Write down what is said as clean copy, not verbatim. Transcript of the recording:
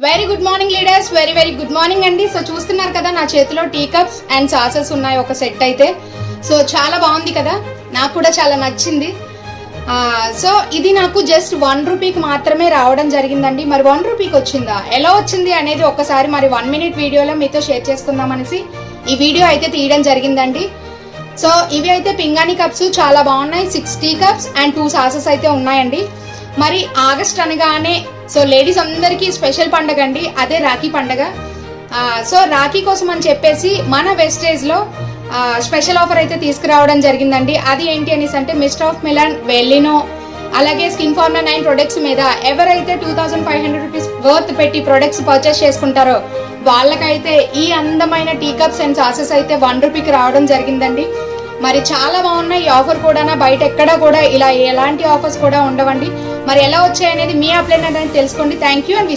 Very good morning leaders, very good morning అండి. So చూస్తున్నారు కదా నా చేతిలో టీ కప్స్ అండ్ సాసెస్ ఉన్నాయి ఒక సెట్ అయితే. సో చాలా బాగుంది కదా, నాకు కూడా చాలా నచ్చింది. సో ఇది నాకు జస్ట్ 1 రూపీకి మాత్రమే రావడం జరిగిందండి. మరి 1 రూపీకి వచ్చిందా, ఎలా వచ్చింది అనేది ఒక్కసారి మరి 1 మినిట్ వీడియోలో మీతో షేర్ చేసుకుందాం అనేసి ఈ వీడియో అయితే తీయడం జరిగిందండి. సో ఇవి అయితే పింగాణి కప్స్ చాలా బాగున్నాయి. 6 టీ కప్స్ అండ్ 2 సాసెస్ అయితే ఉన్నాయండి. మరి ఆగస్ట్ అనగానే సో లేడీస్ అందరికీ స్పెషల్ పండగ అండి, అదే రాఖీ పండగ. సో రాఖీ కోసం అని చెప్పేసి మన వెస్టేజ్లో స్పెషల్ ఆఫర్ అయితే తీసుకురావడం జరిగిందండి. అది ఏంటి అనేసి అంటే మిస్ట్ ఆఫ్ మిలాన్, వెల్లినో, అలాగే స్కిన్ ఫార్ములా 9 ప్రొడక్ట్స్ మీద ఎవరైతే 2500 రూపీస్ వర్త్ పెట్టి ప్రొడక్ట్స్ పర్చేస్ చేసుకుంటారో వాళ్ళకైతే ఈ అందమైన టీ కప్స్ అండ్ సాసెస్ అయితే 1 రూపీకి రావడం జరిగిందండి. మరి చాలా బాగున్నాయి ఈ ఆఫర్ కూడా. బయట ఎక్కడా కూడా ఇలా ఎలాంటి ఆఫర్స్ కూడా ఉండవండి. మరి ఎలా వచ్చాయనేది మీ అప్లైన్ అనేది తెలుసుకోండి. Thank you and